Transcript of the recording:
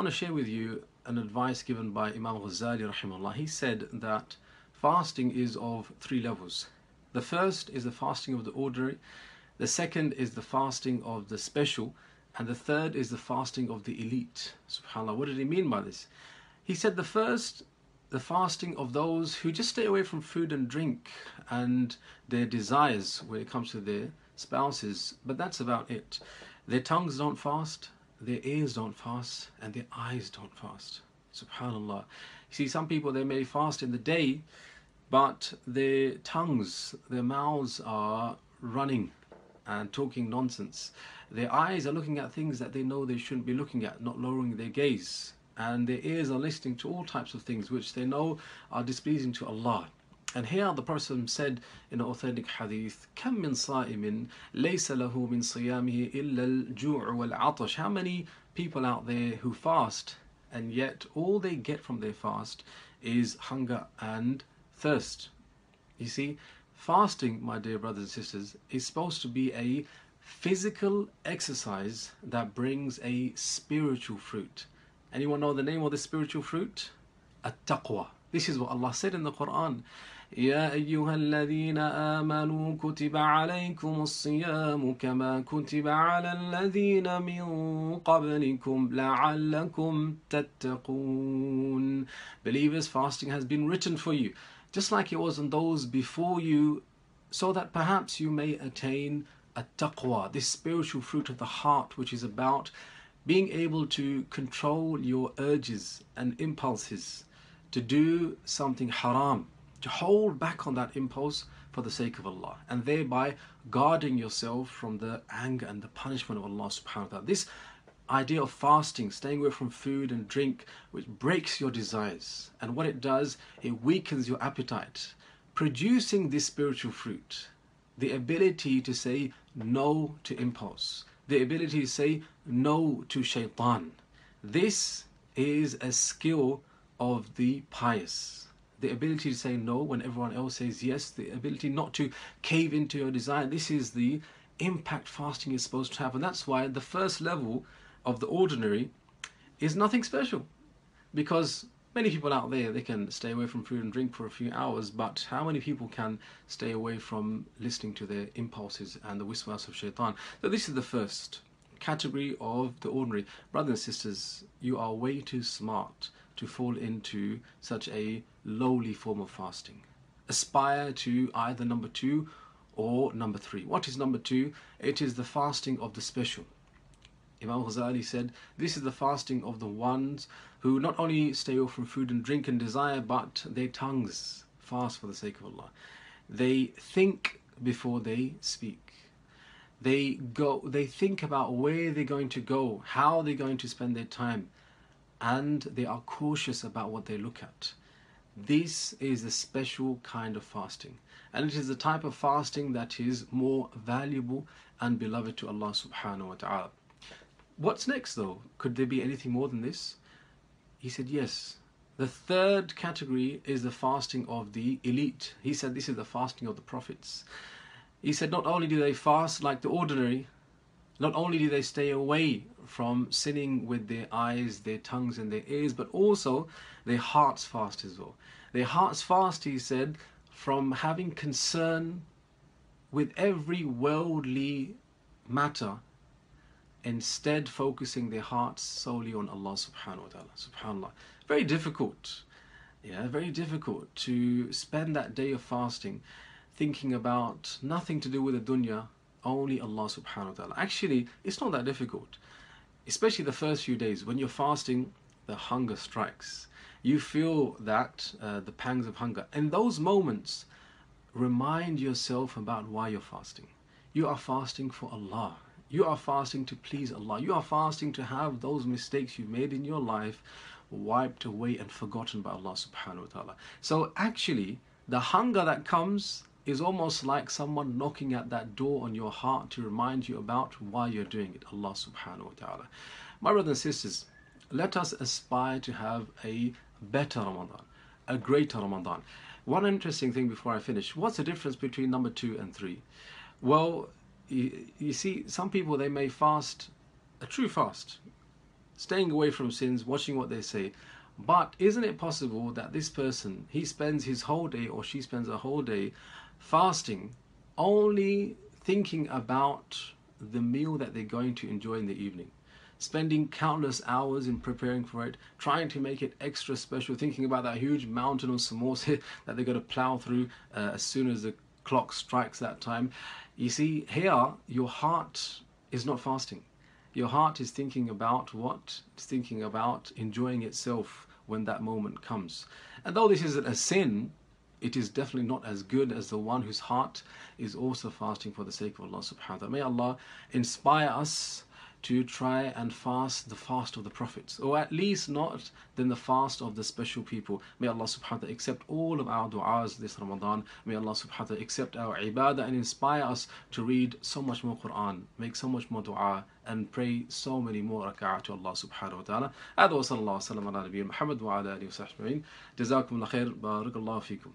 want to share with you an advice given by Imam al-Ghazzāli rahimahullah. He said that fasting is of three levels. The first is the fasting of the ordinary, the second is the fasting of the special, and the third is the fasting of the elite. SubhanAllah, what did he mean by this? He said the first, the fasting of those who just stay away from food and drink and their desires when it comes to their spouses, but that's about it. Their tongues don't fast, their ears don't fast, and their eyes don't fast. SubhanAllah. You see, some people, they may fast in the day, but their tongues, their mouths are running and talking nonsense. Their eyes are looking at things that they know they shouldn't be looking at, not lowering their gaze. And their ears are listening to all types of things which they know are displeasing to Allah. And here the Prophet said in an authentic hadith, كَم مِّن صَائِمٍ لَيْسَ لَهُ مِن صِيَامِهِ إِلَّا الْجُوعُ وَالْعَطَشِ. How many people out there who fast and yet all they get from their fast is hunger and thirst? You see, fasting, my dear brothers and sisters, is supposed to be a physical exercise that brings a spiritual fruit. Anyone know the name of the spiritual fruit? At-taqwa. This is what Allah said in the Quran. يا أيها الذين آمنوا كتب عليكم الصيام كما كتب على الذين من قبلكم لعلكم تتقون. Believers, fasting has been written for you, just like it was on those before you, so that perhaps you may attain at-taqwa, this spiritual fruit of the heart, which is about being able to control your urges and impulses to do something haram, to hold back on that impulse for the sake of Allah, and thereby guarding yourself from the anger and the punishment of Allah subhanahu wa ta'ala. This idea of fasting, staying away from food and drink, which breaks your desires, and what it does, it weakens your appetite, producing this spiritual fruit, the ability to say no to impulse, the ability to say no to shaitan. This is a skill of the pious. The ability to say no when everyone else says yes, the ability not to cave into your desire. This is the impact fasting is supposed to have. And that's why the first level of the ordinary is nothing special. Because many people out there, they can stay away from food and drink for a few hours, but how many people can stay away from listening to their impulses and the wiswas of shaitan? So this is the first category of the ordinary. Brothers and sisters, you are way too smart to fall into such a lowly form of fasting. Aspire to either number 2 or number 3. What is number 2? It is the fasting of the special. Imam al-Ghazzāli said, this is the fasting of the ones who not only stay away from food and drink and desire, but their tongues fast for the sake of Allah. They think before they speak. They think about where they're going to go, how they're going to spend their time, and they are cautious about what they look at. This is a special kind of fasting, and it is the type of fasting that is more valuable and beloved to Allah subhanahu wa ta'ala. What's next though? Could there be anything more than this? He said yes. The third category is the fasting of the elite. He said this is the fasting of the prophets. He said not only do they fast like the ordinary, not only do they stay away from sinning with their eyes, their tongues and their ears, but also their hearts fast as well. Their hearts fast, he said, from having concern with every worldly matter, instead focusing their hearts solely on Allah subhanahu wa ta'ala. Subhanallah. Very difficult. Yeah, very difficult to spend that day of fasting thinking about nothing to do with the dunya, only Allah subhanahu wa ta'ala. Actually, it's not that difficult. Especially the first few days when you're fasting, the hunger strikes. You feel that, the pangs of hunger. In those moments, remind yourself about why you're fasting. You are fasting for Allah. You are fasting to please Allah. You are fasting to have those mistakes you've made in your life wiped away and forgotten by Allah subhanahu wa ta'ala. So actually, the hunger that comes is almost like someone knocking at that door on your heart to remind you about why you're doing it, Allah subhanahu wa ta'ala. My brothers and sisters, let us aspire to have a better Ramadan, a greater Ramadan. One interesting thing before I finish, what's the difference between number 2 and 3? Well, you see, some people, they may fast a true fast, staying away from sins, watching what they say. But isn't it possible that this person, he spends his whole day or she spends a whole day fasting, only thinking about the meal that they're going to enjoy in the evening, spending countless hours in preparing for it, trying to make it extra special, thinking about that huge mountain of samosa that they're going to plow through as soon as the clock strikes that time. You see, here your heart is not fasting. Your heart is thinking about what? It's thinking about enjoying itself when that moment comes. And though this isn't a sin, it is definitely not as good as the one whose heart is also fasting for the sake of Allah subhanahu wa ta'ala. May Allah inspire us to try and fast the fast of the prophets, or at least not than the fast of the special people. May Allah subhanahu wa ta'ala accept all of our du'as this Ramadan. May Allah subhanahu wa ta'ala accept our ibadah and inspire us to read so much more Quran, make so much more du'a, and pray so many more raka'at to Allah subhanahu wa ta'ala. هذا وصلى الله وسلم على نبينا محمد وعلى آله وصحبه أجمعين. جزاكم الله خير. بارك الله فيكم.